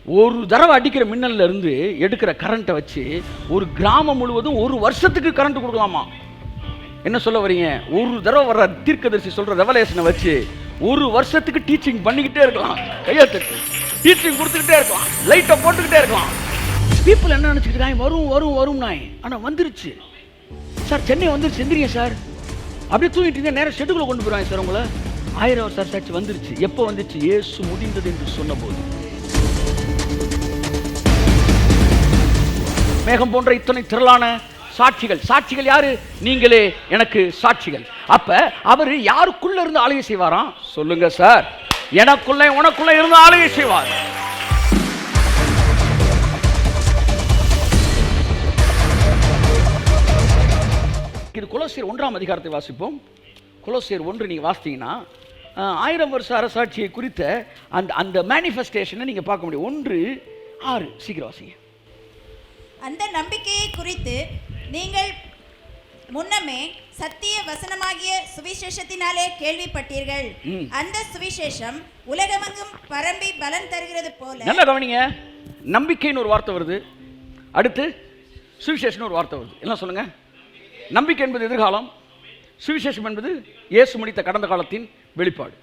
ஒரு தடவை அடிக்கிற மின்னல்ல இருந்து எடுக்கிற கரண்ட்டை வச்சு ஒரு கிராமம் முழுவதும் ஒரு வருஷத்துக்கு கரண்ட் கொடுக்கலாமா? என்ன சொல்ல வரீங்க? ஒரு தடவை வர்ற தீர்க்கதரிசி சொல்ற ரெவலேஷனை வச்சு ஒரு வருஷத்துக்கு டீச்சிங் பண்ணிக்கிட்டே இருக்கலாம். கையெழுத்து டீச்சிங் கொடுத்துக்கிட்டே இருக்கலாம், லைட்டை போட்டுக்கிட்டே இருக்கலாம். பீப்புள் என்ன நினச்சிக்கிட்டு வரும் வரும் வரும் நாய், ஆனால் வந்துருச்சு சார். சென்னை வந்துருச்சு, எந்திரிங்க சார். அப்படியே தூங்கிட்டு இருந்தேன், நேரம் ஷெட்டுக்குள்ளே கொண்டு போயிடுவாங்க சார் உங்களை. 1000 வருஷம் சாட்சி வந்துருச்சு. எப்போ வந்துச்சு? இயேசு முடிந்தது என்று சொன்னபோது. மேகம் போன்ற இத்தனை திரளான சாட்சிகள். சாட்சிகள் யாரு? நீங்களே எனக்கு சாட்சிகள். அப்ப அவர் யாருக்குள்ள இருந்து ஆளுகை செய்வாராம்? சொல்லுங்க சார். எனக்குள்ள உனக்குள்ள இருந்து ஆளுகை செய்வார். இது கொலோசியர் 1ஆம் அதிகாரத்தை வாசிப்போம். கொலோசியர் 1 நீங்க வாசித்தீங்கன்னா 1000 வருஷ அரசாட்சியை குறித்த அந்த மேனிஃபெஸ்டேஷனை நீங்க பார்க்க முடியும். 1:6 சீக்கிரம் வாசிங்க. அந்த நம்பிக்கையை குறித்து நீங்கள் முன்னமே சத்திய வசனமாகிய சுவிசேஷத்தினாலே கேள்விப்பட்டீர்கள். அந்த சுவிசேஷம் உலகமெங்கும் பரம்பி பலன் தருகிறது போல. நல்லா கவனிங்க. நம்பிக்கைன்னு ஒரு வார்த்தை வருது, அடுத்து சுவிசேஷன் ஒரு வார்த்தை வருது. என்ன சொல்லுங்க? நம்பிக்கை என்பது எதிர்காலம், சுவிசேஷம் என்பது இயேசு முடித்த கடந்த காலத்தின் வெளிப்பாடு.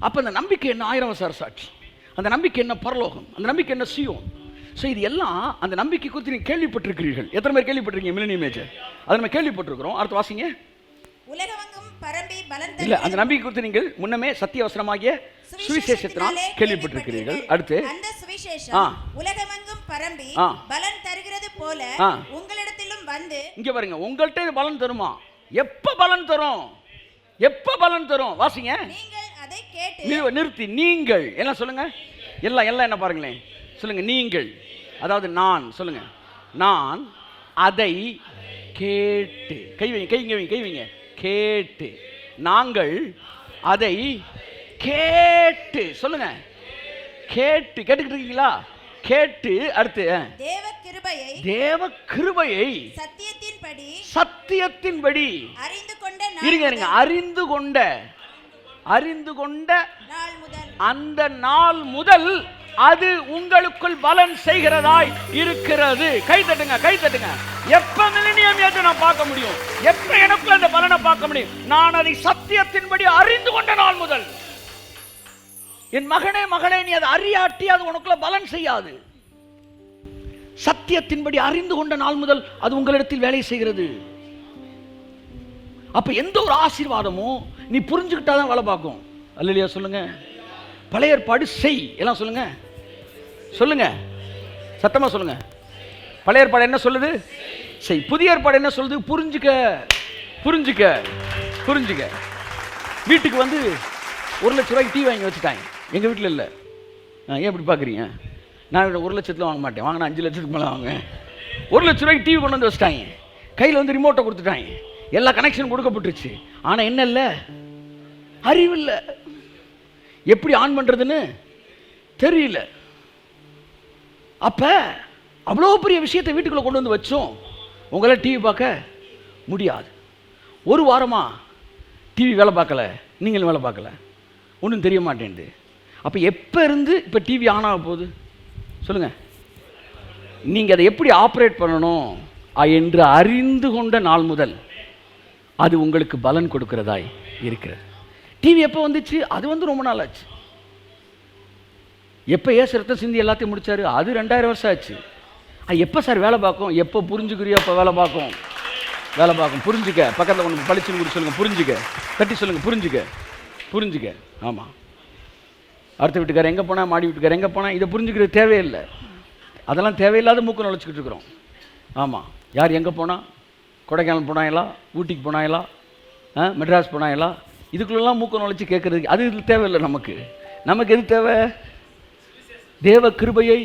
அப்போ அந்த நம்பிக்கை என்ன? 1000 வருஷ அரசாட்சி. அந்த நம்பிக்கை என்ன? பரலோகம். அந்த நம்பிக்கை என்ன? சீயோன். ஸோ இது எல்லாம் அந்த நம்பிக்கை குறித்து நீங்கள் கேள்விப்பட்டிருக்கிறீர்கள். எத்தனை பேர் கேள்விப்பட்டிருக்கீங்க? மில்லேனியம் ஏஜ் அதை நம்ம கேள்விப்பட்டிருக்கிறோம். அடுத்து வாசிங்க. உலகமெங்கும் பரம்பி பலன் தருகிறது. இல்ல, அந்த நம்பிக்கை குறித்து நீங்கள் முன்னமே சத்திய வசனமாகிய சுவிசேஷத்தினால் கேள்விப்பட்டிருக்கிறீர்கள். அடுத்து அந்த சுவிசேஷம் உலகமெங்கும் பரம்பி பலன் தருகிறது போல உங்களிடத்திலும் வந்து. இங்க பாருங்க, உங்கள்கிட்ட இது பலன் தருமா? எப்ப பலன் தரும்? எப்ப பலன் தரும்? வாசிங்க. நீங்கள் அதை கேட்டு நிறுத்தி. நீங்கள் என்ன சொல்லுங்க? எல்லாம் என்ன பாருங்களேன். சொல்லுங்க. நீங்கள், அதாவது நான். சொல்லுங்க. நான் அதை கேட்டு. கை வைங்க. கேட்டு. நாங்கள் அதை கேட்டு. சொல்லுங்க. கேட்டுக்கிட்டு இருக்கீங்களா? கேட்டு. அடுத்து தேவ கிருபையை சத்தியத்தின்படி அறிந்து கொண்ட அந்த நாள் முதல் அது உங்களுக்குள் பலன் செய்கிறதாய் இருக்கிறது. கை தட்டுங்க. எப்ப மில்லேனியம் ஏஜ் நான் பார்க்க முடியும்? எப்ப எனக்குள்ள அந்த பலனை பார்க்க முடியும்? நான் அதை சத்தியத்தின்படி அறிந்து கொண்ட நாள் முதல். என் மகனே, நீ அதை அறியாட்டி அது உனக்குள்ள பலன் செய்யாது. சத்தியத்தின்படி அறிந்து கொண்ட நாள் முதல் அது உங்களிடத்தில் வேலை செய்கிறது. அப்ப எந்த ஒரு ஆசீர்வாதமும் நீ புரிஞ்சுக்கிட்டாதான் வேலை பார்க்கும். அல்லேலூயா சொல்லுங்க. பழைய ஏற்பாடு செய். எல்லாம் சொல்லுங்க. சத்தமா சொல்லுங்க. பழைய ஏற்பாடு என்ன சொல்லுது? செய். புதிய ஏற்பாடு என்ன சொல்லுது? புரிஞ்சுக்க. வீட்டுக்கு வந்து 1 லட்ச ரூபாய்க்கு டீ வாங்கி வச்சுட்டாங்க. எங்க வீட்டில் இல்லை. ஏன் இப்படி பார்க்குறீங்க? நான் 1 லட்சத்தில் வாங்க மாட்டேன். வாங்கினா 5 லட்சத்துக்கு மேலே வாங்குவேன். 1 லட்ச ரூபாய்க்கு டிவி கொண்டு வந்து வச்சுட்டாங்க. கையில் வந்து ரிமோட்டை கொடுத்துட்டாங்க. எல்லா கனெக்ஷன் கொடுக்கப்பட்டுருச்சு. ஆனால் என்ன இல்லை? அறிவு இல்லை. எப்படி ஆன் பண்ணுறதுன்னு தெரியல. அப்போ அவ்வளோ பெரிய விஷயத்தை வீட்டுக்குள்ளே கொண்டு வந்து வச்சோம். உங்களால் டிவி பார்க்க முடியாது. 1 வாரமாக டிவி வேலை பார்க்கல, நீங்களும் வேலை பார்க்கல, ஒன்றும் தெரிய மாட்டேங்குது. அப்போ எப்போ இருந்து இப்போ டிவி ஆன் ஆக போகுது? சொல்லுங்கள். நீங்கள் அதை எப்படி ஆப்ரேட் பண்ணணும் என்று அறிந்து கொண்ட நாள் முதல் அது உங்களுக்கு பலன் கொடுக்கிறதாய் இருக்கிறது. டிவி எப்போ வந்துச்சு? அது வந்து ரொம்ப நாள் ஆச்சு. எப்போ ஏசு ரத்தம் சிந்தி எல்லாத்தையும் முடிச்சாரு? அது 2000 வருஷம் ஆச்சு. எப்போ சார் வேலை பார்க்கும்? எப்போ புரிஞ்சுக்கிறியோ அப்போ வேலை பார்க்கும். புரிஞ்சுக்க. பக்கத்தில் ஒன்று பளிச்சுன்னு கூட சொல்லுங்கள். புரிஞ்சுக்க. தட்டி சொல்லுங்கள். புரிஞ்சுக்க. ஆமாம். அடுத்த வீட்டுக்காரர் எங்கே போனால், மாடி வீட்டுக்காரர் எங்கே போனால், இதை புரிஞ்சுக்கிறது தேவையில்லை. அதெல்லாம் தேவையில்லாத மூக்க நுழைச்சிக்கிட்டு இருக்கிறோம். ஆமாம். யார் எங்கே போனால், கொடைக்கானல் போனாங்களா, ஊட்டிக்கு போனாங்களா, மெட்ராஸ் போனாங்களா, இதுக்குள்ளெல்லாம் மூக்க நுழைச்சி கேட்குறதுக்கு அது இது தேவையில்லை. நமக்கு எது தேவை? தேவ கிருபையை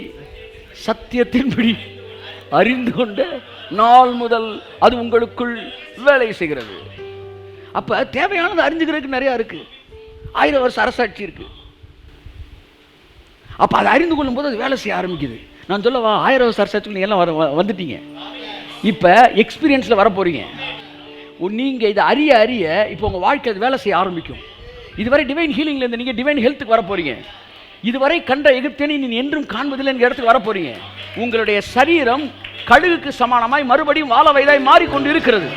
சத்தியத்தின்படி அறிந்து கொண்ட நாள் முதல் அது உங்களுக்குள் வேலை செய்கிறது. அப்போ தேவையானது அறிஞ்சுக்கிறதுக்கு நிறையா இருக்குது. 1000 வருஷ அரசாட்சி இருக்குது. அப்போ அதை அறிந்து கொள்ளும் போது அது வேலை செய்ய ஆரம்பிக்குது. நான் சொல்லவா, 1000 வருஷ அரசாட்சிக்கு நீங்கள் எல்லாம் வந்துட்டீங்க. இப்போ எக்ஸ்பீரியன்ஸில் வர போகிறீங்க. நீங்கள் இதை அறிய இப்போ உங்கள் வாழ்க்கை அது வேலை செய்ய ஆரம்பிக்கும். இதுவரை டிவைன் ஹீலிங்கில் இருந்து நீங்கள் டிவைன் ஹெல்த்துக்கு வர போகிறீங்க. இதுவரை கண்ட எகிப்தியனை நீ என்றும் காண்பதில்லை என்கிற இடத்துக்கு வர போறீங்க. உங்களுடைய சரீரம் கழுகுக்கு சமானமாய் மறுபடியும் வாழ வயதாய் மாறிக்கொண்டு இருக்கிறது.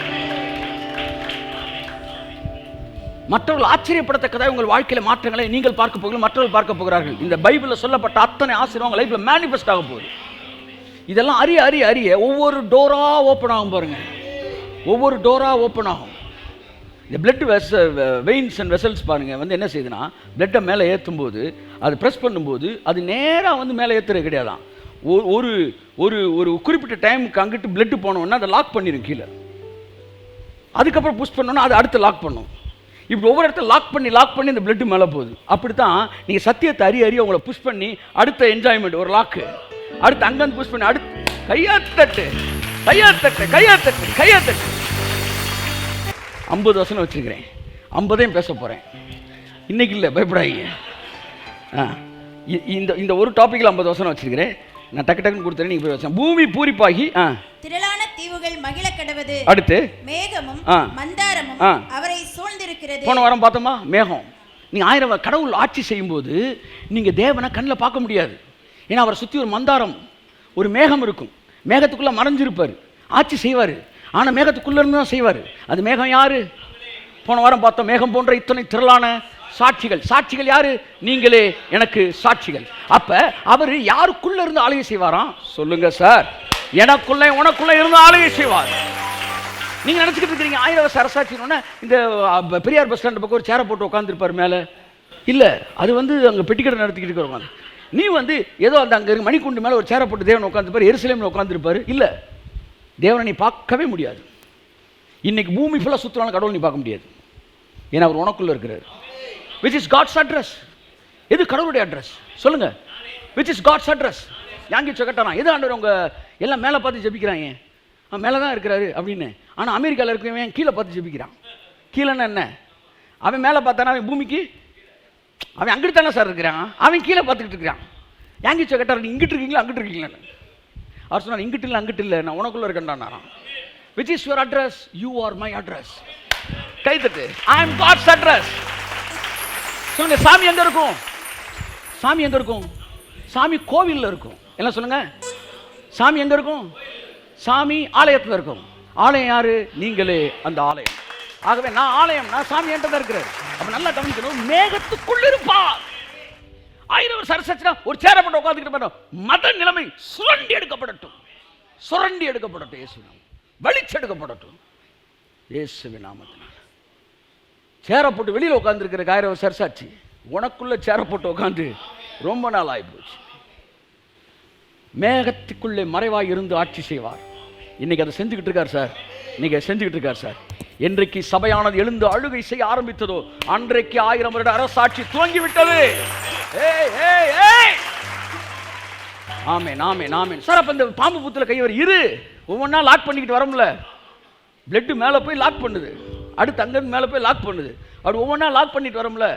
மற்றவர்கள் ஆச்சரியப்படத்தக்கதாக உங்கள் வாழ்க்கையில மாற்றங்களை நீங்கள் பார்க்க போகிறீர்கள், மற்றவர்கள் பார்க்க போகிறார்கள். இந்த பைபிளில் சொல்லப்பட்ட அத்தனை ஆசீர்வாதம் உங்கள் லைஃப்ல மேனிஃபெஸ்ட் ஆக போகுது. இதெல்லாம் அறிய அறிய அறிய ஒவ்வொரு டோரா ஓப்பன் ஆகும் பாருங்க, ஒவ்வொரு டோரா ஓப்பன் ஆகும். இந்த பிளட் வெயின்ஸ் அண்ட் வெசல்ஸ் பாருங்க என்ன செய்யுதுன்னா, பிளட்டை மேலே ஏற்றும் போது அது ப்ரெஸ் பண்ணும்போது அது நேராக மேலே ஏற்றுறது கிடையாதான். ஒரு ஒரு ஒரு குறிப்பிட்ட டைமுக்கு அங்கிட்டு பிளட்டு போனோன்னா அதை லாக் பண்ணிடும் கீழே. அதுக்கப்புறம் புஷ் பண்ணோன்னா அது அடுத்து லாக் பண்ணும். இப்படி ஒவ்வொரு இடத்துல லாக் பண்ணி இந்த பிளட்டு மேலே போகுது. அப்படித்தான் நீங்கள் சத்தியத்தை அறிய உங்களை புஷ் பண்ணி அடுத்த என்ஜாய்மெண்ட் ஒரு லாக்கு, அடுத்து அங்கேருந்து புஷ் பண்ணி அடுத்து கையாத்தட்டு 50 வசனம் வச்சுருக்கிறேன், 50 பேச போகிறேன் இன்னைக்கு. இல்லை பயப்படாதீங்க. இந்த ஒரு டாப்பிக்கில் 50 வசனம் வச்சுருக்கிறேன். நான் டக்குன்னு கொடுத்துறேன், நீங்கள் போய் வச்சேன். பூமி பூரிப்பாகி திரளான தீவுகள் மகிழ கடவது. அடுத்து மேகமும் மந்தாரமும் அவரை சூழ்ந்திருக்கிறது. போன வாரம் பார்த்தோமா மேகம். நீங்கள் 1000 கடவுள் ஆட்சி செய்யும்போது நீங்கள் தேவனை கண்ணில் பார்க்க முடியாது. ஏன்னா அவரை சுற்றி ஒரு மந்தாரம் ஒரு மேகம் இருக்கும். மேகத்துக்குள்ளே மறைஞ்சிருப்பார், ஆட்சி செய்வார். ஆனால் மேகத்துக்குள்ளே இருந்து தான் செய்வார். அது மேகம் யாரு? போன வாரம் பார்த்தோம். மேகம் போன்ற இத்தனை திரளான சாட்சிகள் யாரு? நீங்களே எனக்கு சாட்சிகள். அப்ப அவர் யாருக்குள்ள இருந்து ஆளுகை செய்வாராம்? சொல்லுங்க சார். எனக்குள்ள உனக்குள்ள இருந்து ஆளுகை செய்வார். நீங்க நினைச்சுக்கிட்டு இருக்கீங்க 1000 வருஷ அரசாட்சின்னு இந்த பெரியார் பஸ் ஸ்டாண்ட் பக்கம் ஒரு சேரை போட்டு உட்காந்துருப்பார் மேல. இல்ல, அது அங்க பெட்டிக்கடை நடத்திக்கிட்டு இருக்கிறவங்க. நீ ஏதோ அந்த அங்க மணிக்குண்டு மேல ஒரு சேரை போட்டு தேவன் உட்காந்துருப்பாரு, எருசலேம்ல உட்காந்துருப்பாரு. இல்ல, தேவனை நீ பார்க்கவே முடியாது. இன்னைக்கு பூமி ஃபுல்லா சுத்தினாலும் கடவுள் நீ பார்க்க முடியாது. ஏன்னா அவர் உனக்குள்ள இருக்கிறார். which is God's address. எது கடவுளுடைய அட்ரஸ் சொல்லுங்க? which is God's address. யாங்கி சொக்கட்டானா எது ஆண்டவர் உங்க எல்லாம் மேலே பார்த்து ஜெபிக்கிறாங்க, மேலே தான் இருக்கிறாரு அப்படின்னு. ஆனால் அமெரிக்காவில் இருக்கிறவன் கீழே பார்த்து ஜெபிக்கிறான். கீழேன்னா என்ன? அவன் மேலே பார்த்தானா அவன் பூமிக்கு, அவன் அங்கிட்டு தானே சார் இருக்கிறான், அவன் கீழே பார்த்துக்கிட்டு இருக்கிறான். யாங்கி சொக்கட்டார் நீ இங்கிட்டு இருக்கீங்களா அங்கிட்டு இருக்கீங்களா? அவர் சொன்னார் இங்கிட்டு இல்லை அங்கிட்டு இல்லை, நான் உனக்குள்ள இருக்கேன்டான். which is your address? you are my address. கை தட்டு. I am God's address. சொல்லுங்க, சாமி எங்க இருக்கும்? சாமி எங்க இருக்கும்? சாமி கோவில்ல இருக்கும். என்ன சொல்லுங்க? சாமி எங்க இருக்கும்? சாமி ஆலயத்தில் இருக்கும். ஆலயம் யாரு? நீங்களே அந்த ஆலயம். ஆகவே நான் ஆலயம், நான் சாமி என்கிட்ட தான் இருக்கிறார். அப்ப நல்லா கவனிக்கணும். மேகத்துக்குள்ள இருப்பா. 1000 வருஷ அரசாட்சினா ஒரு சேரை போட்டு உட்காந்துக்கிட்டு போட்டோம். மத நிலைமை சுரண்டி எடுக்கப்படட்டும், சுரண்டி எடுக்கப்படட்டும். இயேசுவின் வெளிச்செடுக்கப்படட்டும் இயேசுவின் நாமத்தினால். சேரை போட்டு வெளியில் உட்காந்துருக்கிற 1000 வருஷ அரசாட்சி உனக்குள்ள சேரை போட்டு உட்காந்து ரொம்ப நாள் ஆகிப்போச்சு. மேகத்துக்குள்ளே மறைவாய் இருந்து ஆட்சி செய்வார். இன்னைக்கு அதை செஞ்சுக்கிட்டு இருக்கார் சார். இன்னைக்கு செஞ்சுக்கிட்டு இருக்கார் சார். என்றைக்கு சபையானது எழுந்து அழுகை செய்ய ஆரம்பித்ததோ அன்றைக்கு 1000 வருட அரசாட்சி துவங்கிவிட்டது. ஆமென் ஆமென் ஆமென் சார். அப்ப இந்த பாம்பு புத்துல கைவர் இரு, ஒவ்வொன்றா லாக் பண்ணிக்கிட்டு வரமுல. பிளட் மேலே போய் லாக் பண்ணுது, அடுத்து அங்கிருந்து மேலே போய் லாக் பண்ணுது. அப்படி ஒவ்வொன்றா லாக் பண்ணிட்டு வரமுல.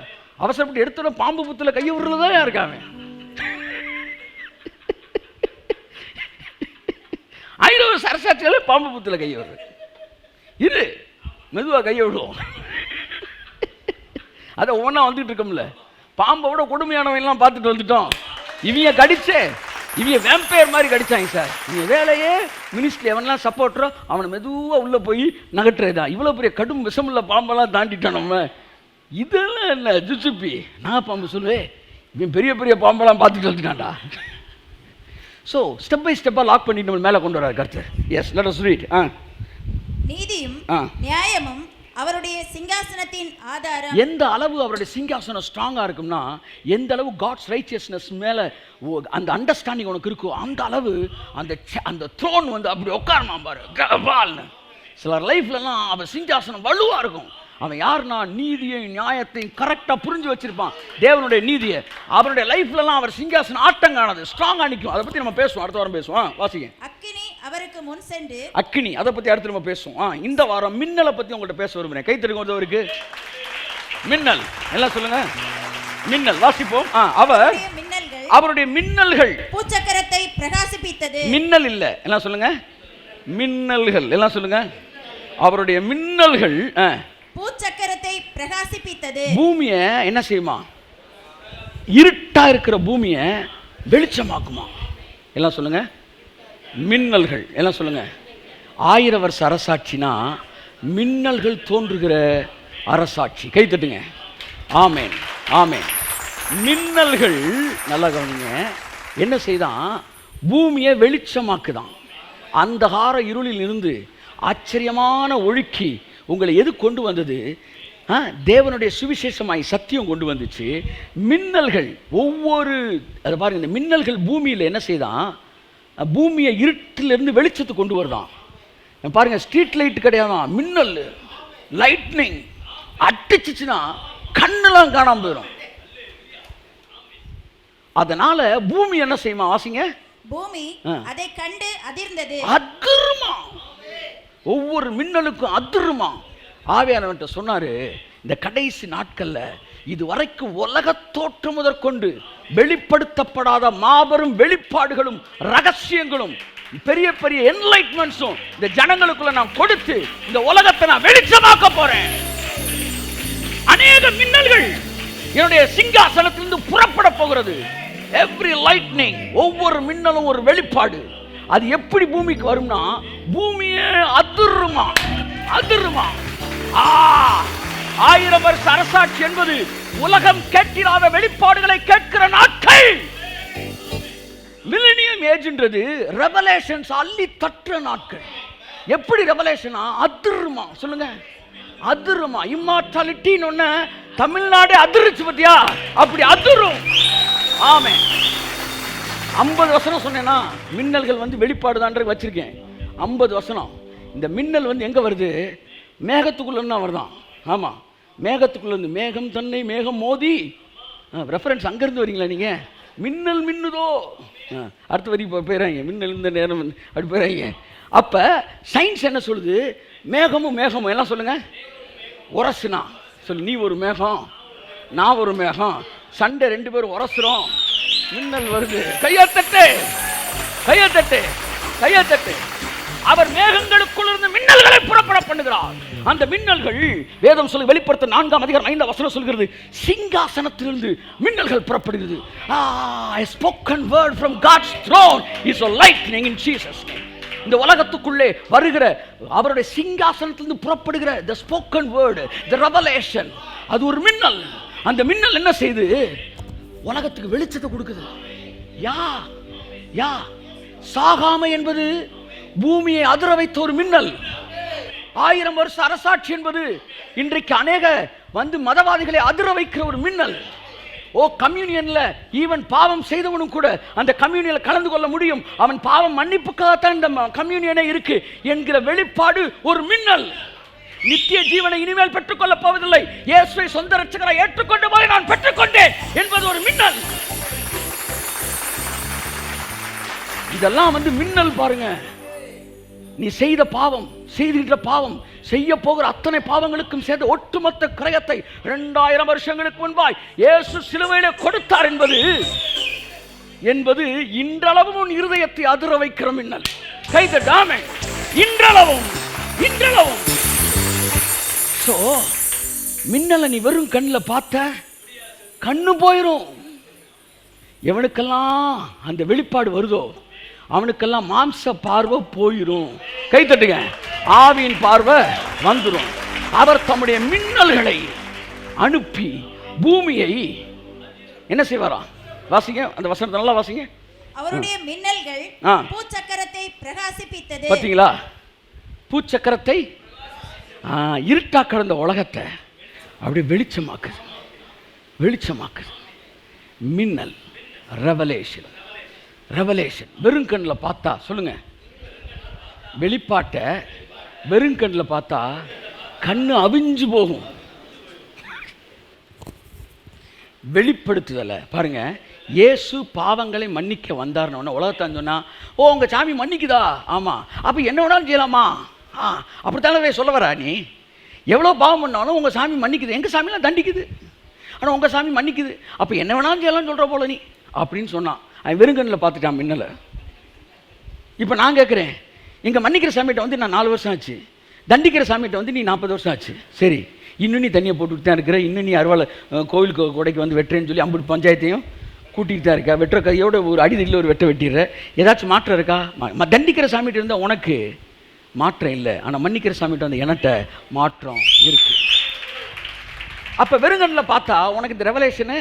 அவசரப்பட்டு எடுத்துட பாம்பு புத்துல கையை விடுறதுதான் இருக்காங்க. 1000 வருஷ அரசாட்சியால பாம்பு புத்துல கையை விடுறது. இரு, மெதுவா கையை விடுவோம். அதை ஒவ்வொன்றா வந்துட்டு இருக்கோம்ல. பாம்பை விட கொடுமையானவன் எல்லாம் பார்த்துட்டு வந்துட்டோம். இவங்க கடிச்சே, இவங்க வேம்பயர் மாதிரி கடிச்சாங்க சார். இவங்க வேலையே மினிஸ்ட்ரி எவனெல்லாம் சப்போர்ட்டரோ அவனை மெதுவாக உள்ளே போய் நகட்டுறதுதான். இவ்வளோ பெரிய கடும் விஷமுள்ள பாம்பெல்லாம் தாண்டிட்டோம் நம்ம. இதெல்லாம் என்ன ஜுசுப்பி? நான் பாம்பு சொல்லுவேன், இவன் பெரிய பெரிய பாம்பெல்லாம் பார்த்துட்டு வந்துட்டான்டா. ஸோ ஸ்டெப் பை ஸ்டெப்பாக லாக் பண்ணிட்டு நம்ம மேலே கொண்டு வரார் கர்த்தர். Yes, let us read. நீதியும் நியாயமும் அவருடைய சிங்காசனத்தின் ஆதாரம். எந்த அளவு அவருடைய சிங்காசனம் ஸ்ட்ராங்கா இருக்கும்னா, எந்த அளவு காட்ஸ் ரைச்சியஸ்னஸ் மேல அந்த அண்டர்ஸ்டாண்டிங் உனக்கு இருக்கோ அந்த அளவு அந்த த்ரோன் அப்படி உட்காரமா பாரு. சிலர் லைஃப்லலாம் அவன் சிங்காசனம் வலுவா இருக்கும். அவன் யாருன்னா நீதியையும் நியாயத்தையும் கரெக்டாக புரிஞ்சு வச்சிருப்பான். தேவனுடைய நீதியை அவனுடைய லைஃப்லலாம் அவர் சிங்காசனம் ஆட்டம் காணாது, ஸ்ட்ராங்கா நிற்கும். அதை பற்றி நம்ம பேசுவோம், அடுத்த வாரம் பேசுவோம். வாசிங்க. அக்கினி அவருக்கு முன் சென்று. அக்கினி, அதை பற்றி அடுத்து நம்ம பேசுவோம். இந்த வாரம் மின்னலை பற்றி உங்கள்கிட்ட பேச விரும்புகிறேன். கை தருங்க. மின்னல் எல்லாம் சொல்லுங்க. மின்னல் வாசிப்போம். அவருடைய மின்னல்கள் பூச்சக்கரத்தை பிரகாசிப்பித்தது. மின்னல் இல்ல, எல்லாம் சொல்லுங்க. மின்னல்கள் எல்லாம் சொல்லுங்க. அவருடைய மின்னல்கள் பூச்சக்கரத்தை பிரகாசிப்பித்தது. பூமியை என்ன செய்யுமா? இருட்ட இருட்டாக இருக்கிற பூமியை வெளிச்சமாக்குமா? எல்லாம் சொல்லுங்க. மின்னல்கள், எல்லாம் சொல்லுங்க. 1000 வருஷ அரசாட்சினா மின்னல்கள் தோன்றுகிற அரசாட்சி. கை தட்டுங்க. ஆமேன், ஆமேன். மின்னல்கள், நல்லா கவனிங்க, என்ன செய்தான்? பூமியை வெளிச்சமாக்குதான். அந்தகார இருளில் இருந்து ஆச்சரியமான ஒழுக்கி உங்களை எது கொண்டு வந்தது? தேவனுடைய சுவிசேஷமாய் சத்தியம் கொண்டு வந்துச்சு. மின்னல்கள் ஒவ்வொரு, அதை பாருங்க, இந்த மின்னல்கள் பூமியில் என்ன செய்தான்? பூமியை இருட்டிலிருந்து வெளிச்சத்துக்கு கொண்டு வருதான். பாருங்க, ஸ்ட்ரீட் லைட் கிடையாதான், மின்னல், லைட்னிங் அடிச்சுச்சுன்னா கண்ணெல்லாம் காணாம போயிடும். அதனால பூமி என்ன செய்யுமா? வாசிங்க. பூமி அதை கண்டு அதிர்ந்தது. அதிருமா, ஒவ்வொரு மின்னலுக்கும் அதிருமா. ஆவியானவன்ட்ட சொன்னாரு, இந்த கடைசி நாட்கள்ல இதுவரைக்கும் உலக தோற்றம் முதற்கொண்டு வெளிப்படுத்தப்படாத மாபெரும் வெளிப்பாடுகளும் ரகசியங்களும் பெரிய பெரிய என்லைட்மெண்ட்ஸும் இந்த ஜனங்களுக்குள்ள நான் கொடுத்து இந்த உலகத்தை நான் வெளிச்சமாக்க போறேன். அநேக மின்னல்கள் என்னுடைய சிங்காசனத்திலிருந்து புறப்பட போகிறது. எவ்ரி லைட்னிங், ஒவ்வொரு மின்னலும் ஒரு வெளிப்பாடு. அது எப்படி பூமிக்கு வரும்னா, பூமியே அதிருமா, அதிருமா. 1000 வருஷ அரசாட்சி என்பது உலகம் கேட்கிறாத வெளிப்பாடுகளை கேட்கிற நாட்கள். மில்லேனியம் ஏஜ்ன்றது ரெவலேஷன்ஸ் அள்ளி தட்டுற நாட்கள். எப்படி ரெவலேஷனா? அதிருமா. சொல்லுங்க, அதிருமா. இம்மார்டாலிட்டின்னு ஒண்ணு தமிழ்நாடு அதிர்ச்சு பத்தியா? அப்படி அதிரும். ஆமென். 50 வசனம் சொன்னேன்னா மின்னல்கள் வந்து வெளிப்பாடு தான் வச்சிருக்கேன். 50 வசனம். இந்த மின்னல் வந்து எங்க வருது? மேகத்துக்குள்ள வருதான். ஆமா, மேகத்துக்குள்ள இருந்து. மேகம் தன்னை மேகம் மோதி, ரெஃபரன்ஸ் அங்கிருந்து வரீங்களா நீங்க? மின்னல் மின்னுதோ, அடுத்த வரி போயிறாங்க. மின்னல் இந்த நேரம் அப்படி போயிறாங்க. அப்ப சயின்ஸ் என்ன சொல்லுது? மேகமும் மேகமும் எல்லாம் சொல்லுங்க உரசுனா. சொல்லு, நீ ஒரு மேகம், நான் ஒரு மேகம், சண்டை, 2 பேரும் உரசுறோம், மின்னல் வருது. கையத்தட்டு, கையத்தட்டு, கையத்தட்டு. அவர் மேகங்களுக்குள் இருந்து மின்னல்களை புறப்பட பண்ணுகிறார். அந்த மின்னல்கள் வேதம் சொல்லி வெளிப்படுத்த 4ஆம் அதிகாரம் 5ஆம் வசனம் சொல்கிறது, சிங்காசனத்திலிருந்து மின்னல்கள் புறப்படுகிறது. A spoken word from God's throne is a lightning in Jesus name. இந்த உலகத்துக்குள்ளே வருகிற அவருடைய சிங்காசனத்திலிருந்து புறப்படுகிற the spoken word, the revelation, அது ஒரு மின்னல். அந்த மின்னல் என்ன செய்து? உலகத்துக்கு வெளிச்சத்தை கொடுக்குது. யா சாகாமை என்பது பூமியை அதிர வைத்த ஒரு மின்னல். 1000 வருஷ அரசாட்சி என்பது இன்றைக்கு அநேக வந்து மதவாதிகளை அதிர வைக்கிற ஒரு மின்னல். கம்யூனியன்ல ஈவன் பாவம் செய்தவனும் கூட அந்த கம்யூனியன்ல கலந்து கொள்ள முடியும். அவன் பாவம் மன்னிப்புக்காகத்தான் இந்த கம்யூனியனே இருக்கு என்கிற வெளிப்பாடு ஒரு மின்னல். நித்திய ஜீவனை இனிமேல் பெற்றுக்கொள்ள போவதில்லை, இயேசுவை சொந்த இரட்சகரை ஏற்றுக்கொண்டு போய் நான் பெற்றுக்கொண்டேன் என்பது ஒரு மின்னல். இதெல்லாம் வந்து மின்னல். பாருங்க, நீ செய்த பாவம், செய்கின்ற பாவம், செய்ய போகிற அத்தனை பாவங்களுக்கும் சேர்த்து ஒட்டுமொத்த கிரயத்தை 2000 வருஷங்களுக்கு முன்பாய் இயேசு சிலுவையிலே கொடுத்தார் என்பது இன்றளவும் உன் இருதயத்தை அதிர வைக்கிற மின்னல். கைதட்டாமே, இன்றளவும். சோ மின்னலை நீ வெறும் கண்ணில் பார்த்த கண்ணு போயிரும். எவனுக்கெல்லாம் அந்த வெளிப்பாடு வருதோ அவனுக்கெல்லாம் மாம்ச பார்வை போயிரும். கை தட்டுங்க. ஆவியின் பார்வை வந்துடும். அவர் தம்முடைய மின்னல்களை அனுப்பி பூமியை என்ன செய்வாரா? வாசிங்க அந்த வசனத்தை நல்லா வாசிங்க. அவருடைய மின்னல்கள் பூச்சக்கரத்தை பிரகாசிப்பித்தது. பாத்தீங்களா? பூச்சக்கரத்தை, இருட்டா கடந்த உலகத்தை அப்படி வெளிச்சமாக்குது. மின்னல், ரெவலேஷன். வெறும் கண்ணில் பார்த்தா, சொல்லுங்க, வெளிப்பாட்டை வெறும் கண்ணில் பார்த்தா கண்ணு அவிஞ்சு போகும். வெளிப்படுத்துதல பாருங்க. இயேசு பாவங்களை மன்னிக்க வந்தார்னு உலகத்தான் சொன்னா, உங்க சாமி மன்னிக்குதா? ஆமா, அப்ப என்ன வேணாலும் செய்யலாமா? அப்படித்தானே சொல்ல வரா? நீ எவ்வளோ பாவம் பண்ணாலும் உங்க சாமி மன்னிக்குது, எங்க சாமிலாம் தண்டிக்குது, ஆனால் உங்க சாமி மன்னிக்குது, அப்ப என்ன வேணாலும் செய்யலாம்னு சொல்ற போல நீ அப்படின்னு சொன்னான். அவன் வெறுங்கண்ணில் பார்த்துட்டான் மின்னலை. இப்போ நான் கேட்குறேன், இங்கே மன்னிக்கிற சாமிகிட்ட வந்து நான் 4 வருஷம் ஆச்சு, தண்டிக்கிற சாமிகிட்ட வந்து நீ 40 வருஷம் ஆச்சு. சரி, இன்னும் நீ தண்ணியை போட்டுட்டு தான் இருக்கிற, இன்னும் நீ அருவாள் கோவிலுக்கு கொடைக்கு வந்து வெட்டுறேன்னு சொல்லி 50 பஞ்சாயத்தையும் கூட்டிகிட்டு தான் இருக்கா, வெட்டுற கையோட ஒரு அடிதடியில் ஒரு வெட்டிடுற. ஏதாச்சும் மாற்றம் இருக்கா? தண்டிக்கிற சாமிகிட்ட இருந்தால் உனக்கு மாற்றம் இல்லை, ஆனால் மன்னிக்கிற சாமிகிட்ட வந்து என்கிட்ட மாற்றம் இருக்கு. அப்போ வெறுங்கண்ணில் பார்த்தா உனக்கு இந்த ரெவலேஷனு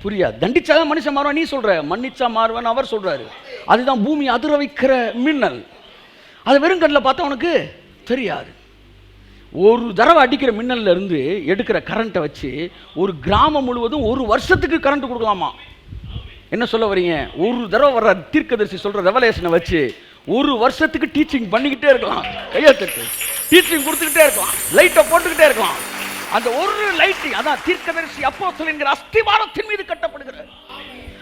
புரியாது. தண்டிச்சாதான் மனுஷன் மாறுவான் நீ சொல்கிற, மன்னிச்சா மாறுவான்னு அவர் சொல்கிறாரு. அதுதான் பூமி அதிர வைக்கிற மின்னல். அது வெறுங்கண்ணில் பார்த்தா உனக்கு தெரியாது. ஒரு தடவை அடிக்கிற மின்னல்ல இருந்து எடுக்கிற கரண்ட்டை வச்சு ஒரு கிராமம் முழுவதும் ஒரு வருஷத்துக்கு கரண்ட் கொடுக்கலாமா? என்ன சொல்ல வரீங்க? ஒரு தடவை வர்ற தீர்க்கதரிசி சொல்ற ரெவலேஷனை வச்சு ஒரு வருஷத்துக்கு டீச்சிங் பண்ணிக்கிட்டே இருக்கலாம். கையெழுத்து டீச்சிங் கொடுத்துக்கிட்டே இருக்கலாம், லைட்டை போட்டுக்கிட்டே இருக்கலாம். அந்த ஒரு லைட்டிங் அதான் தீர்க்கதரிசி அப்போஸ்தலன் என்கிற அஸ்திவாரத்தின் மீது கட்டப்படுகிறது.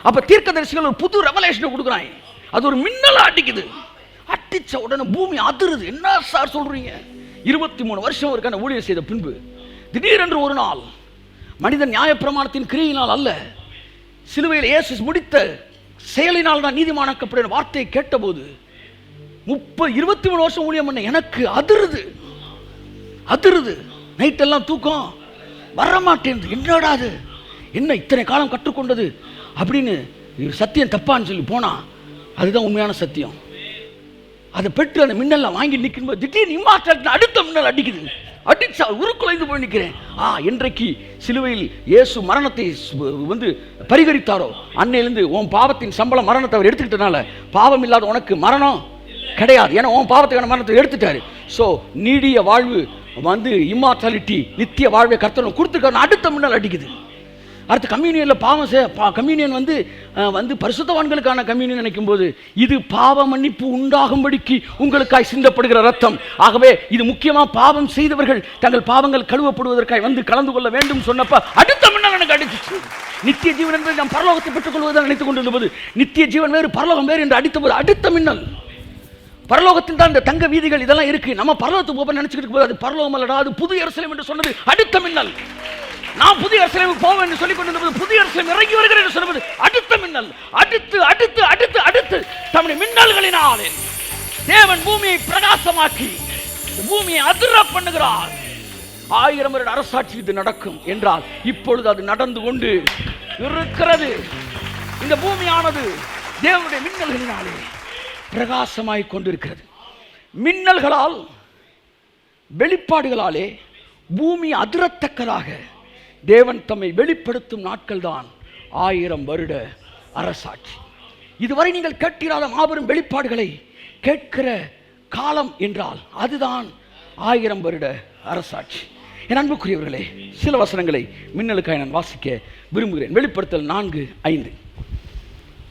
அப்ப தீர்க்கதரிசிகள் ஒரு புது ரெவலேஷனை கொடுக்குறாங்க. அது ஒரு மின்னலை அடிக்குது. அடிச்ச உடனே பூமி அதிருது. என்ன சார் சொல்றீங்க? 23 வருஷம் ஒருக்கான ஊழியர் செய்த பின்பு திடீரென்று ஒரு நாள் மனிதன் நியாயப்பிரமாணத்தின் கிரியினால் அல்ல, சிலுவையில் இயேசு முடித்த செயலினால் தான் நீதிமானாக்கப்படுகிற வார்த்தையை கேட்டபோது 23 வருஷம் ஊழியம் பண்ண எனக்கு அதிருது. நைட்டெல்லாம் தூக்கம் வரமாட்டேன். என்னடா அது, என்ன இத்தனை காலம் கற்றுக்கொண்டது அப்படின்னு சத்தியம் தப்பான்னு சொல்லி போனா அதுதான் உண்மையான சத்தியம். அதை பெற்று அந்த மின்னல்லாம் வாங்கி நிற்கும்போது திடீர்னு இம்மாற்றல் அடுத்த மின்னல் அடிக்குது. அடிச்சா உருக்குலைந்து போய் நிற்கிறேன். என்றைக்கு சிலுவையில் இயேசு மரணத்தை வந்து பரிகரித்தாரோ அன்னையிலிருந்து உன் பாவத்தின் சம்பளம் மரணத்தை அவர் எடுத்துக்கிட்டனால பாவம் இல்லாத உனக்கு மரணம் கிடையாது. ஏன்னா உன் பாவத்துக்கான மரணத்தை எடுத்துட்டாரு. ஸோ நீடிய வாழ்வு வந்து இம்மார்டாலிட்டி நித்திய வாழ்வை கர்த்தர் கொடுத்துருக்காரு. அடுத்த மின்னல் அடிக்குது. அடுத்து கம்யூனியனில் கம்யூனியன் வந்து பரிசுத்தவான்களுக்கான கம்யூனியன் நினைக்கும் போது இது பாவ மன்னிப்பு உண்டாகும்படிக்கு உங்களுக்காய் சிந்தப்படுகிற ரத்தம். ஆகவே இது முக்கியமாக பாவம் செய்தவர்கள் தங்கள் பாவங்கள் கழுவப்படுவதற்காக வந்து கலந்து கொள்ள வேண்டும் சொன்னப்ப அடுத்த மின்னல் எனக்கு அடிச்சிச்சு. நித்திய ஜீவன் என்பது நாம் பரலோகத்தை பெற்றுக் கொள்வதை நினைத்துக் கொண்டிருந்தபோது நித்திய ஜீவன் வேறு பரலோகம் வேறு என்று அடித்த போது அடுத்த மின்னல். பரலோகத்தில் தான் இந்த தங்க வீதிகள் இதெல்லாம் இருக்கு. நம்ம பரலோகத்துக்கு போக நினைச்சுக்கிட்டு போது அது பரலோகம் அல்லடா, அது புது எருசலேம் என்று சொன்னது அடுத்த மின்னல். நான் புதிய எருசலேமுக்கு போவேன் என்று சொல்லிக் கொண்டிருந்தது புதிய எருசலேம் இறங்கி வருகிறேன் என்று சொன்னது அடுத்த மின்னல். அடுத்து தம்முடைய மின்னல்களினாலே தேவன் பூமியை பிரகாசமாக்கி பூமியை அதிர பண்ணுகிறார். 1000 வருட அரசாட்சி இது நடக்கும் என்றால் இப்பொழுது அது நடந்து கொண்டு இருக்கிறது. இந்த பூமியானது தேவனுடைய மின்னல்களினாலே பிரகாசமாய் கொண்டிருக்கிறது. மின்னல்களால் வெளிப்பாடுகளாலே பூமி அதிரத்தக்கதாக தேவன் தம்மை வெளிப்படுத்தும் நாட்கள் தான் 1000 வருட அரசாட்சி. இதுவரை நீங்கள் கேட்கிறாத மாபெரும் வெளிப்பாடுகளை கேட்கிற காலம் என்றால் அதுதான் 1000 வருட அரசாட்சி. என் அன்புக்குரியவர்களே, சில வசனங்களை மின்னலுக்காக நான் வாசிக்க விரும்புகிறேன். வெளிப்படுத்தல் 4:5.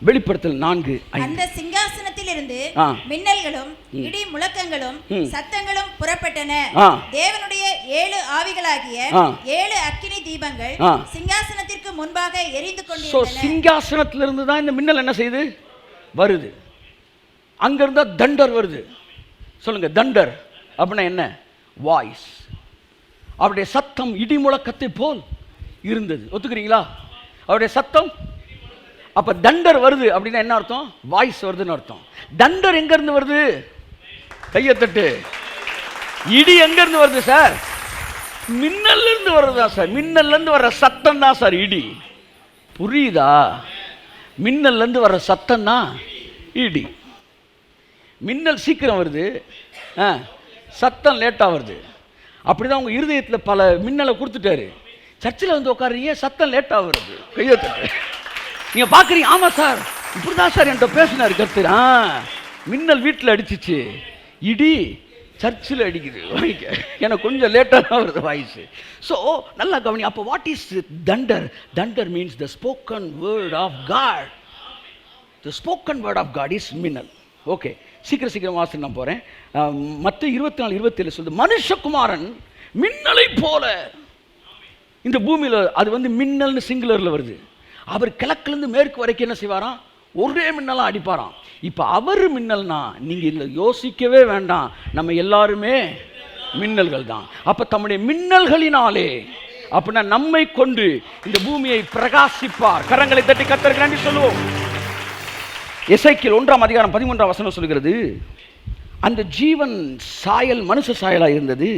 வெளிப்படுத்தல் 4:5. அந்த சிங்காசனத்தில் இருந்து மின்னல்களும் இடி முழக்கங்களும் சத்தங்களும் புறப்பட்டன. தேவனுடைய 7 ஆவிகளாகிய 7 அக்கினி தீபங்கள் சிங்காசனத்திற்கு முன்பாக எரிந்து கொண்டிருந்தன. சிங்காசனத்திலிருந்து தான் இந்த மின்னல் என்ன செய்யுது? வருது. அங்க இருந்தா தண்டர் வருது. சொல்லுங்க, தண்டர் அப்படின்னா என்ன? வாய்ஸ். அவருடைய சத்தம் இடி முழக்கத்தை போல் இருந்தது. ஒத்துக்கிறீங்களா? அவருடைய சத்தம். அப்ப தண்டர் வருது அப்படின்னா என்ன அர்த்தம்? வாய்ஸ் வருதுன்னு அர்த்தம். தண்டர் எங்க இருந்து வருது? கையத்தட்டு. இடி எங்க இருந்து வருது சார்? மின்னல்ல இருந்து வருதா சார்? மின்னல்ல இருந்து வர்ற சத்தம் தான் சார் இடி. புரியுதா? மின்னல்ல இருந்து வர்ற சத்தம் தான் இடி. மின்னல் சீக்கிரம் வருது, சத்தம் லேட்டா வருது. அப்படிதான் உங்க இருதயத்தில் பல மின்னலை கொடுத்துட்டாரு. சர்ச்சில் வந்து உட்காருறீங்க, சத்தம் லேட்டா வருது. கையத்தட்டு. நீங்க பாக்குறீங்க, ஆமா சார் இப்படிதான் சார் என்கிட்ட பேசினாரு கர்த்தர். மின்னல் வீட்டில் அடிச்சிச்சு, இடி சர்ச்சில் அடிக்குது. எனக்கு கொஞ்சம் லேட்டாக தான் வருது வாய்ஸ். ஸோ நல்லா கவனி. அப்போ what is thunder? Thunder means the spoken word of God. The spoken word of God is மின்னல். ஓகே, சீக்கிரம் வாசி நான் போகிறேன். மற்ற 24:27 சொல்லுது, மனுஷகுமாரன் மின்னலை போல இந்த பூமியில். அது வந்து மின்னல்னு சிங்குலரில் வருது. அவர் கிழக்குலேருந்து மேற்கு வரைக்கும் என்ன செய்வாராம்? ஒரே மின்னலாம் அடிப்பாராம். இப்போ அவர் மின்னல்னா நீங்கள் இதில் யோசிக்கவே வேண்டாம், நம்ம எல்லாருமே மின்னல்கள் தான். அப்போ தம்முடைய மின்னல்களினாலே அப்படின்னா நம்மை கொண்டு இந்த பூமியை பிரகாசிப்பார். கரங்களை தட்டி கர்த்தருக்கு நன்றி சொல்லுவோம். எசேக்கியேல் 1:13 சொல்கிறது, அந்த ஜீவன் சாயல் மனுஷ சாயலாக இருந்தது,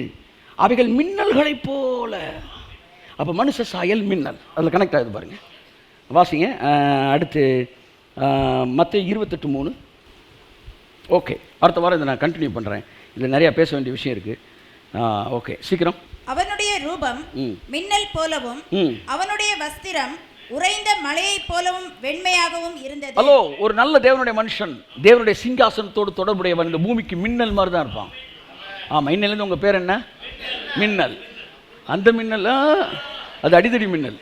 அவைகள் மின்னல்களை போல. அப்போ மனுஷ சாயல் மின்னல் அதில் கனெக்ட் ஆகுது பாருங்க. வாசிங்க. அடுத்து மத்தேயு 28:3. ஓகே, அடுத்த வாரம் இதை நான் கண்டினியூ பண்ணுறேன். இதில் நிறையா பேச வேண்டிய விஷயம் இருக்குது. ஓகே, சீக்கிரம். அவனுடைய ரூபம் மின்னல் போலவும் அவனுடைய வஸ்திரம் உறைந்த மலையைப் போலவும் வெண்மையாகவும் இருந்தது. ஹலோ, ஒரு நல்ல தேவனுடைய மனுஷன், தேவனுடைய சிங்காசனத்தோடு தொடர்புடையவன் இந்த பூமிக்கு மின்னல் மாதிரி தான் இருப்பான். ஆமாம், இன்னிலேருந்து உங்கள் பேர் என்ன? மின்னல். அந்த மின்னல் அது அடிதடி மின்னல்.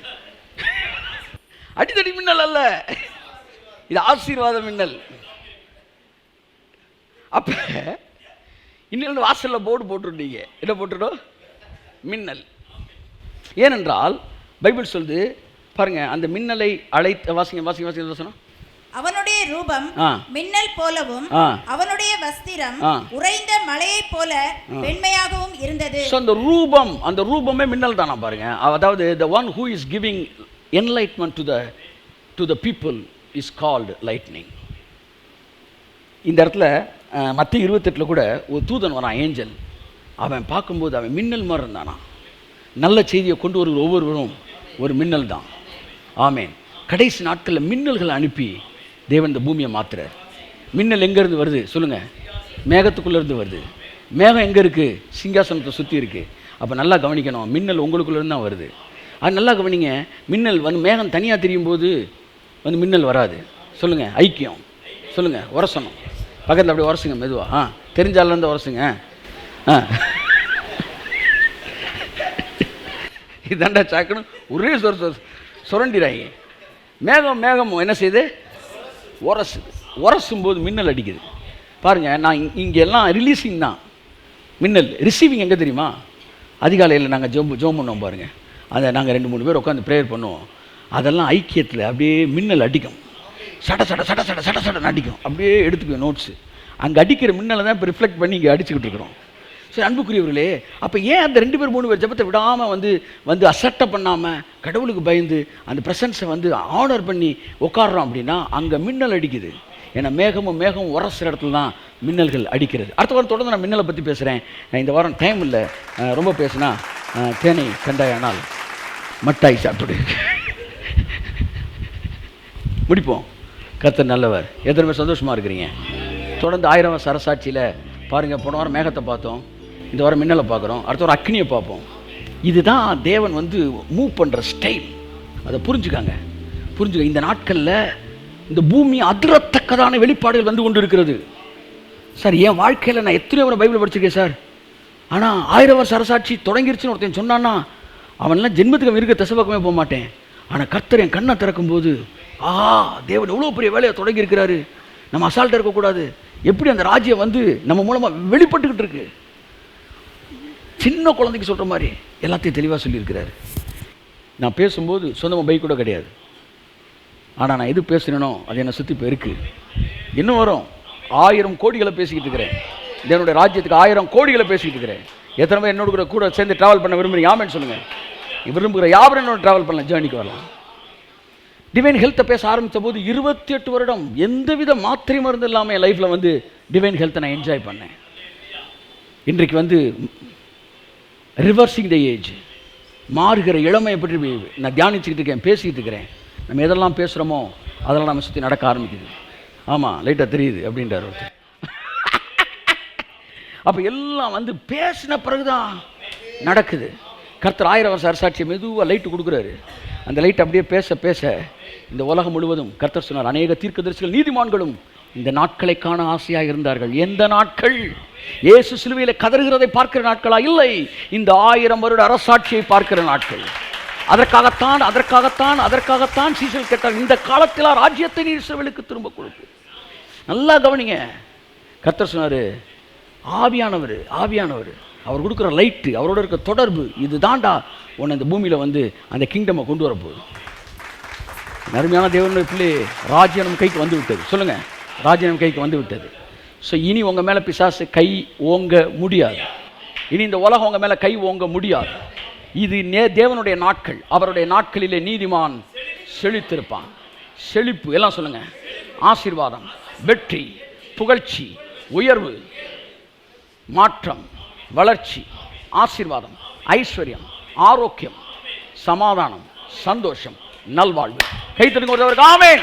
அடிதடி மின்னல் அல்ல, இது ஆசீர்வாத மின்னல். அப்போ இன்னிலிருந்து வாசலில் போர்டு போட்டுருந்தீங்க, என்ன போட்டுடும்? மின்னல். ஏனென்றால் பைபிள் சொல்லுது பாருங்க, அந்த மின்னலை அழைத்த வாசிங்க வாசிங்க வாசிங்க வசனம். அவனுடைய ரூபம் மின்னல் போலவும் அவனுடைய வஸ்திரம் உறைந்த மலையைப் போல வெண்மையாகவும் இருந்தது. அந்த ரூபமே மின்னல் தானா பாருங்க. அதாவது the one who is giving enlightenment to the people is called lightning. இந்த இடத்துல மத்தேயு 28 கூட ஒரு தூதன் வரான், ஏஞ்சல். அவன் பார்க்கும்போது அவன் மின்னல் மாதிரி இருந்தானா. நல்ல செய்தியை கொண்டு வருகிற ஒவ்வொருவரும் ஒரு மின்னல் தான். ஆமேன். கடைசி நாட்களில் மின்னல்களை அனுப்பி தேவன் இந்த பூமியை மாற்றுறார். மின்னல் எங்கேருந்து வருது சொல்லுங்கள்? மேகத்துக்குள்ளேருந்து வருது. மேகம் எங்கே இருக்குது? சிங்காசனத்தை சுற்றி இருக்குது. அப்போ நல்லா கவனிக்கணும், மின்னல் உங்களுக்குள்ளேருந்து தான் வருது. அது நல்லா கவனிங்க. மின்னல் வந்து மேகம் தனியாக தெரியும் போது வந்து மின்னல் வராது. சொல்லுங்கள், ஐக்கியம். சொல்லுங்கள், உரசணும். பக்கத்தில் அப்படியே உரசுங்க மெதுவாக. தெரிஞ்சாலேருந்து உரசுங்க. இதாண்டா சாக்கணும், ஒரே சுரண்டிராங்க. மேகம் என்ன செய்யுது? உரசும் போது மின்னல் அடிக்குது. பாருங்கள், நான் இங்கே எல்லாம் ரிலீஸிங் தான், மின்னல் ரிசீவிங் எங்கே தெரியுமா? அதிகாலையில் நாங்கள் ஜோம் பண்ணுவோம் பாருங்கள். அதை நாங்கள் 2-3 பேர் உட்காந்து ப்ரேயர் பண்ணுவோம். அதெல்லாம் ஐக்கியத்தில் அப்படியே மின்னல் அடிக்கும். சட சட சட சட சட சடன்னு அடிக்கும். அப்படியே எடுத்துக்குவோம் நோட்ஸு. அங்கே அடிக்கிற மின்னலை தான் இப்போ ரிஃப்ளெக்ட் பண்ணி இங்கே அடிச்சுக்கிட்டு இருக்கிறோம். சரி அன்புக்குரியவர்களே, அப்போ ஏன் அந்த 2 பேர் 3 பேர் ஜெபத்தை விடாமல் வந்து அசட்டை பண்ணாமல் கடவுளுக்கு பயந்து அந்த ப்ரெசன்ஸை வந்து ஆனர் பண்ணி உட்காடுறோம் அப்படின்னா அங்கே மின்னல் அடிக்குது. ஏன்னா மேகம் உரசுற இடத்துல தான் மின்னல்கள் அடிக்கிறது. அடுத்த வாரம் தொடர்ந்து நான் மின்னலை பற்றி பேசுகிறேன். இந்த வாரம் டைம் இல்லை, ரொம்ப பேசுனா தேனை கண்டாயானால் மட்டாய் சாப்பிடு. முடிப்போம். கர்த்தர் நல்லவர். எத்தனை பேர் சந்தோஷமாக இருக்கிறீங்க? தொடர்ந்து 1000 வருஷ அரசாட்சியில் பாருங்கள். போன வாரம் மேகத்தை பார்த்தோம், இந்த வாரம் மின்னலை பார்க்குறோம், அடுத்த வாரம் அக்னியை பார்ப்போம். இதுதான் தேவன் வந்து மூவ் பண்ணுற ஸ்டைல். அதை புரிஞ்சுக்காங்க. இந்த நாட்களில் இந்த பூமி அதிரத்தக்கதான வெளிப்பாடுகள் வந்து கொண்டு இருக்கிறது. சார், என் வாழ்க்கையில் நான் எத்தனையோ முறை பைபிள் படிச்சிருக்கேன் சார். ஆனால் 1000 வருஷ அரசாட்சி தொடங்கிருச்சுன்னு ஒருத்தன் சொன்னான்னா அவன்லாம் ஜென்மத்துக்கு இருக்க தசபக்கமே போக மாட்டேன். ஆனால் கர்த்தர் என் கண்ணை திறக்கும்போது, தேவன் எவ்வளோ பெரிய வேலையை தொடங்கி இருக்கிறாரு, நம்ம அசால்ட்டாக இருக்கக்கூடாது. எப்படி அந்த ராஜ்யம் வந்து நம்ம மூலமாக வெளிப்பட்டுக்கிட்டு இருக்கு. சின்ன குழந்தைக்கு சொல்கிற மாதிரி எல்லாத்தையும் தெளிவாக சொல்லியிருக்கிறாரு. நான் பேசும்போது சொந்தமாக பைக் கூட கிடையாது. ஆனால் நான் எது பேசுகிறேனோ அது என்னை சுற்றி இப்போ இருக்குது. இன்னும் வரும் 1000 கோடிகளை பேசிக்கிட்டு இருக்கிறேன். என்னுடைய ராஜ்யத்துக்கு 1000 கோடிகளை பேசிக்கிட்டு இருக்கிறேன். எத்தனை பேர் என்னோட கூட சேர்ந்து ட்ராவல் பண்ண விரும்புகிறீங்க? ஆமேன்னு சொல்லுங்கள். விரும்புகிற யாரும் என்னோட ட்ராவல் பண்ணலாம், ஜேர்னிக்கு வரலாம். டிவைன் ஹெல்த்தை பேச ஆரம்பித்த போது 28 வருடம் எந்தவித மாத்திரை மருந்து இல்லாமல் என் லைஃப்பில் வந்து டிவைன் ஹெல்த்தை நான் என்ஜாய் பண்ணேன். இன்றைக்கு வந்து ரிவர்சிங் த ஏஜ், மாறுகிற இளமையை பற்றி நான் தியானிச்சுக்கிட்டு இருக்கேன், பேசிக்கிட்டு இருக்கிறேன். நம்ம எதெல்லாம் பேசுகிறோமோ அதெல்லாம் நம்ம சுற்றி நடக்க ஆரம்பிக்குது. ஆமாம், லைட்டாக தெரியுது அப்படின்றார் ஒருத்தர். அப்போ எல்லாம் வந்து பேசின பிறகுதான் நடக்குது. கர்த்தர் 1000 வருஷ அரசாட்சியை மெதுவாக லைட்டு கொடுக்குறாரு. அந்த லைட் அப்படியே பேச பேச இந்த உலகம் முழுவதும் கர்த்தர் சொன்னார், அநேக தீர்க்கதரிசிகள் நீதிமான்களும் இந்த நாட்களை காண ஆசையாக இருந்தார்கள். எந்த நாட்கள்? இயேசு சிலுவையில் கதறுகிறதை பார்க்கிற நாட்களா? இல்லை, இந்த 1000 வருட அரசாட்சியை பார்க்கிற நாட்கள். அதற்காகத்தான் சீசல் கேட்டார், இந்த காலத்தில் ராஜ்யத்தை நீர் இஸ்ரவேலுக்கு திரும்ப கொடுப்பு. நல்லா கவனிங்க. கர்த்தர் சொன்னார், ஆவியானவர் அவர் கொடுக்குற லைட்டு, அவரோட இருக்க தொடர்பு, இது தாண்டா உன்னை இந்த பூமியில் வந்து அந்த கிங்டமை கொண்டு வரப்போகுது. அருமையான தேவனுடைய பிள்ளை, ராஜ்யம் நம்ம கைக்கு வந்து விட்டது. சொல்லுங்கள், ராஜ்யம் நம்ம கைக்கு வந்து விட்டது. ஸோ இனி உங்கள் மேலே பிசாசு கை ஓங்க முடியாது. இனி இந்த உலகம் உங்கள் மேலே கை ஓங்க முடியாது. இது தேவனுடைய நாட்கள். அவருடைய நாட்களிலே நீதிமான் செழித்திருப்பான். செழிப்பு எல்லாம் சொல்லுங்கள். ஆசீர்வாதம், வெற்றி, புகழ்ச்சி, உயர்வு, மாற்றம், வளர்ச்சி, ஆசீர்வாதம், ஐஸ்வர்யம், ஆரோக்கியம், சமாதானம், சந்தோஷம், நல்வாழ்வு கை தட்டுங்க ஒருத்தவருக்கு ஆமென்.